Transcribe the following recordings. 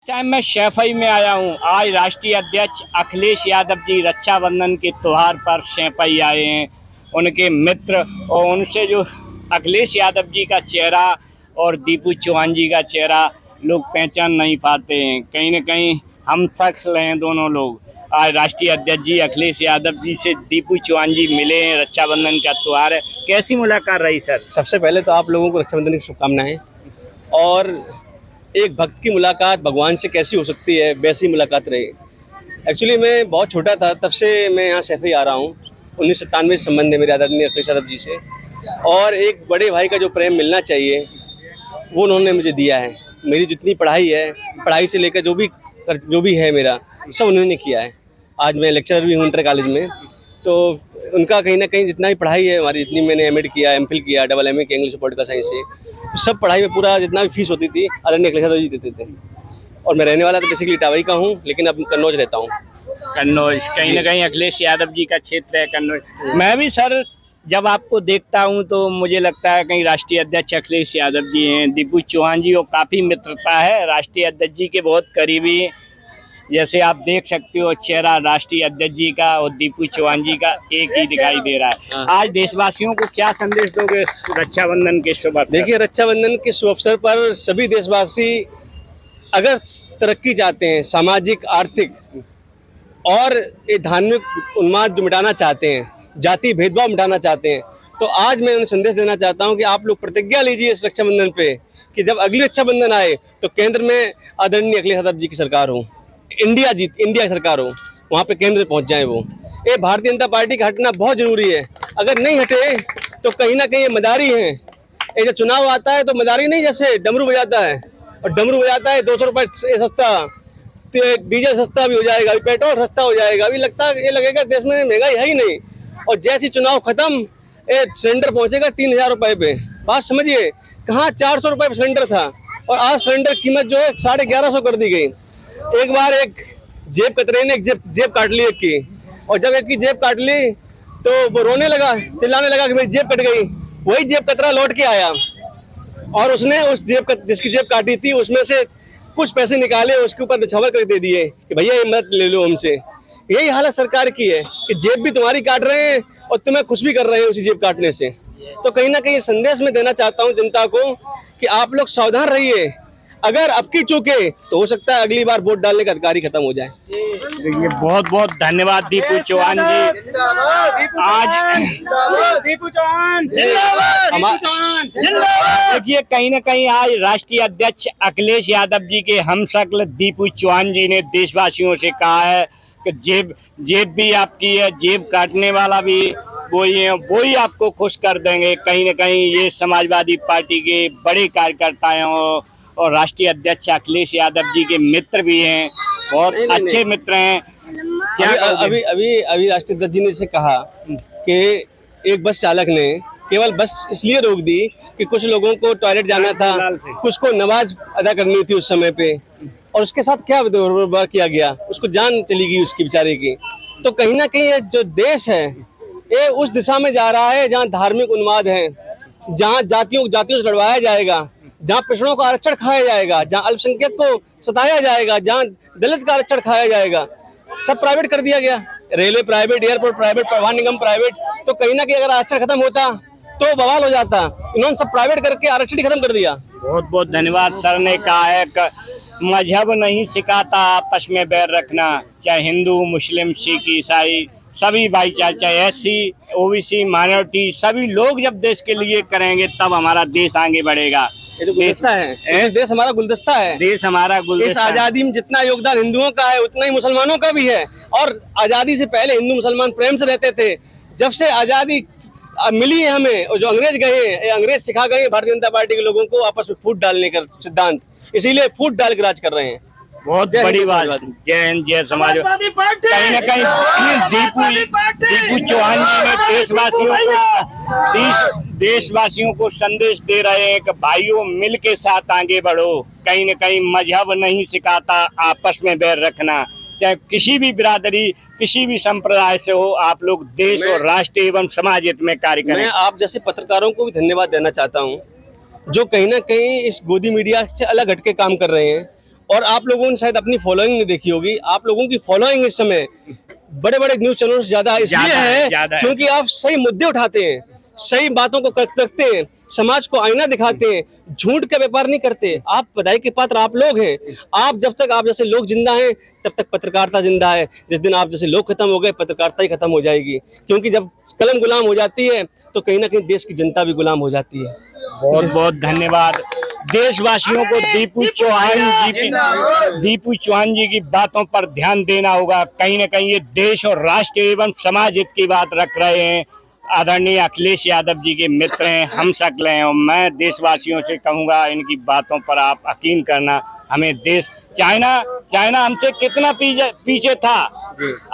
Time मैं शेफई में आया हूँ। आज राष्ट्रीय अध्यक्ष अखिलेश यादव जी रक्षाबंधन के त्योहार पर शेफई आए हैं। उनके मित्र और उनसे जो अखिलेश यादव जी का चेहरा और दीपू चौहान जी का चेहरा लोग पहचान नहीं पाते हैं। कहीं न कहीं हम शख्स हैं दोनों लोग। आज राष्ट्रीय अध्यक्ष जी अखिलेश यादव जी से दीपू चौहान जी मिले हैं। रक्षाबंधन का त्यौहार है, कैसी मुलाकात रही सर? सबसे पहले तो आप लोगों को रक्षाबंधन की शुभकामनाएं। और एक भक्त की मुलाकात भगवान से कैसी हो सकती है, वैसी मुलाकात रही। एक्चुअली मैं बहुत छोटा था, तब से मैं यहाँ सैफई आ रहा हूँ। 1997 से संबंध है मेरे आदरणीय अखिलेश यादव जी से, और एक बड़े भाई का जो प्रेम मिलना चाहिए वो उन्होंने मुझे दिया है। मेरी जितनी पढ़ाई है, पढ़ाई से लेकर जो भी है मेरा, सब उन्होंने किया है। आज मैं लेक्चरर भी हूँ इंटर कॉलेज में, तो उनका कहीं ना कहीं जितना भी पढ़ाई है हमारी, जितनी मैंने एमएड किया, एमफिल किया, डबल एमए किया इंग्लिश और पॉलिटिकल साइंस से, सब पढ़ाई में पूरा जितना भी फीस होती थी आदरणीय अखिलेश यादव जी देते थे। और मैं रहने वाला तो बेसिकली इटावा का हूँ, लेकिन अब कन्नौज रहता हूँ। कन्नौज कहीं ना कहीं अखिलेश यादव जी का क्षेत्र है कन्नौज। मैं भी सर जब आपको देखता हूं तो मुझे लगता है कहीं राष्ट्रीय अध्यक्ष अखिलेश यादव जी हैं। दीपू चौहान जी और काफ़ी मित्रता है, राष्ट्रीय अध्यक्ष जी के बहुत करीबी हैं। जैसे आप देख सकते हो चेहरा राष्ट्रीय अध्यक्ष जी का और दीपू चौहान जी का एक ही दिखाई दे रहा है। आज देशवासियों को क्या संदेश दोगे रक्षाबंधन के शुभ अवसर? देखिए, रक्षाबंधन के शुभ अवसर पर सभी देशवासी अगर तरक्की चाहते हैं, सामाजिक, आर्थिक और ये धार्मिक उन्माद जो मिटाना चाहते हैं, जाति भेदभाव मिटाना चाहते हैं, तो आज मैं उन्हें संदेश देना चाहता हूं कि आप लोग प्रतिज्ञा लीजिए इस रक्षाबंधन पे कि जब अगली रक्षाबंधन आए तो केंद्र में आदरणीय अखिलेश यादव जी की सरकार हो, इंडिया की सरकार हो, वहाँ पे केंद्र पहुँच जाए वो। ये भारतीय जनता पार्टी का हटना बहुत जरूरी है। अगर नहीं हटे तो कहीं ना कहीं ये मदारी है। ये जब चुनाव आता है तो मदारी नहीं, जैसे डमरू बजाता है, और डमरू बजाता है 200 रुपये सस्ता, तो डीजल सस्ता भी हो जाएगा, अभी पेट्रोल सस्ता हो जाएगा, अभी ये लगेगा देश में महंगाई है ही नहीं। और जैसे चुनाव खत्म, ये सिलेंडर पहुंचेगा 3000 रुपये पे। बात समझिए, कहाँ 400 रुपये सिलेंडर था और आज सिलेंडर कीमत जो है 1150 कर दी गई। एक बार एक जेब कतरे ने एक जेब काट ली एक की, और जब एक की जेब काट ली तो वो रोने लगा, चिल्लाने लगा कि मेरी जेब कट गई। वही जेब कतरा लौट के आया और उसने उस जिसकी जेब काटी थी उसमें से कुछ पैसे निकाले, उसके ऊपर निछावर कर दे दिए कि भैया ये मत ले लो हमसे। यही हालत सरकार की है कि जेब भी तुम्हारी काट रहे हैं और तुम्हें खुश भी कर रहे हैं उसी जेब काटने से। तो कहीं ना कहीं संदेश में देना चाहता हूं जनता को कि आप लोग सावधान रहिए। अगर अब की चूके तो हो सकता है अगली बार वोट डालने का अधिकार ही खत्म हो जाए। देखिए, बहुत बहुत धन्यवाद दीपू चौहान जी। आज दीपू चौहान देखिए, कहीं ना कहीं आज राष्ट्रीय अध्यक्ष अखिलेश यादव जी के हमशक्ल दीपू चौहान जी ने देशवासियों से कहा है कि जेब भी आपकी है, जेब काटने वाला भी वही है, वही आपको खुश कर देंगे। कहीं ना कहीं ये समाजवादी पार्टी के बड़े कार्यकर्ता हैं और राष्ट्रीय अध्यक्ष अखिलेश यादव जी के मित्र भी हैं, बहुत अच्छे मित्र हैं। क्या अभी अभी अभी राष्ट्रीय अध्यक्ष जी ने से कहा कि एक बस चालक ने केवल बस इसलिए रोक दी कि कुछ लोगों को टॉयलेट जाना था, कुछ को नमाज अदा करनी थी उस समय पे, और उसके साथ क्या व्यवहार किया गया, उसको जान चली गई उसकी बेचारे की। तो कहीं ना कहीं ये जो देश है ये उस दिशा में जा रहा है जहाँ धार्मिक उन्माद है, जहाँ जातियों से लड़वाया जाएगा, जहाँ पिछड़ों का आरक्षण खाया जाएगा, जहाँ अल्पसंख्यक को सताया जाएगा, जहाँ दलित का आरक्षण खाया जाएगा, सब प्राइवेट कर दिया गया। रेलवे प्राइवेट, एयरपोर्ट प्राइवेट, परिवहन निगम प्राइवेट। तो कहीं ना कहीं अगर आरक्षण खत्म होता तो बवाल हो जाता। इन्होंने सब प्राइवेट करके आरक्षण ही खत्म कर दिया। बहुत बहुत धन्यवाद। सर ने कहा है कि मजहब नहीं सिखाता आपस में बैर रखना, चाहे हिंदू, मुस्लिम, सिख, ईसाई, सभी भाईचारे, चाहे एससी, ओबीसी, माइनॉरिटी, सभी लोग जब देश के लिए करेंगे तब हमारा देश आगे बढ़ेगा। ये तो गुलदस्ता है, देश हमारा गुलदस्ता है। देश हमारा गुलदस्ता। इस आजादी में जितना योगदान हिंदुओं का है उतना ही मुसलमानों का भी है। और आजादी से पहले हिंदू मुसलमान प्रेम से रहते थे। जब से आजादी मिली है हमें, और जो अंग्रेज गए, अंग्रेज सिखा गए भारतीय जनता पार्टी के लोगों को आपस में फूट डालने का सिद्धांत, इसीलिए फूट डाल के राज कर रहे हैं। बहुत बड़ी बात। जय हिंद, जय समाजवादी। कहीं ना कहीं दीपू चौहान जी ने देशवासियों को संदेश दे रहे हैं कि भाइयों मिल के साथ आगे बढ़ो। कहीं न कहीं मजहब नहीं सिखाता आपस में बैर रखना, चाहे किसी भी बिरादरी, किसी भी संप्रदाय से हो, आप लोग देश और राष्ट्र एवं समाज हित में कार्य करें। मैं आप जैसे पत्रकारों को भी धन्यवाद देना चाहता हूं, जो कहीं ना कहीं इस गोदी मीडिया से अलग हटके काम कर रहे हैं और आप लोगों ने शायद अपनी फॉलोइंग नहीं देखी होगी, आप लोगों की फॉलोइंग इस समय बड़े बड़े न्यूज चैनलों से ज्यादा इसलिए ज्यादा है है। क्योंकि आप सही मुद्दे उठाते हैं, सही बातों को रखते हैं, समाज को आईना दिखाते हैं, झूठ का व्यापार नहीं करते। आप बधाई के पात्र आप लोग हैं। आप जब तक आप जैसे लोग जिंदा हैं तब तक पत्रकारिता जिंदा है। जिस दिन आप जैसे लोग खत्म हो गए पत्रकारिता ही खत्म हो जाएगी, क्योंकि जब कलम गुलाम हो जाती है तो कहीं ना कहीं देश की जनता भी गुलाम हो जाती है। बहुत बहुत धन्यवाद देशवासियों को। दीपू चौहान जी की बातों पर ध्यान देना होगा। कहीं ना कहीं ये देश और राष्ट्र एवं समाज हित की बात रख रहे हैं। आदरणीय अखिलेश यादव जी के मित्र हैं, हम शक्ल हैं, और मैं देशवासियों से कहूँगा इनकी बातों पर आप यकीन करना। हमें देश चाइना हमसे कितना पीछे था,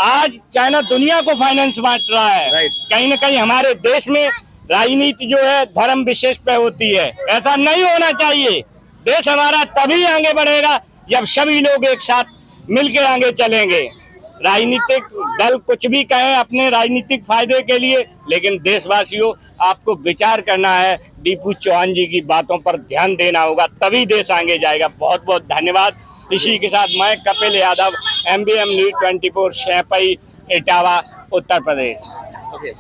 आज चाइना दुनिया को फाइनेंस बांट रहा है। कहीं ना कहीं हमारे देश में राजनीति जो है धर्म विशेष पे होती है, ऐसा नहीं होना चाहिए। देश हमारा तभी आगे बढ़ेगा जब सभी लोग एक साथ मिलकर आगे चलेंगे। राजनीतिक दल कुछ भी कहें अपने राजनीतिक फायदे के लिए, लेकिन देशवासियों आपको विचार करना है, दीपू चौहान जी की बातों पर ध्यान देना होगा, तभी देश आगे जाएगा। बहुत बहुत धन्यवाद। इसी के साथ मैं कपिल यादव, MBM न्यूज़ 24 शहपई, इटावा, उत्तर प्रदेश।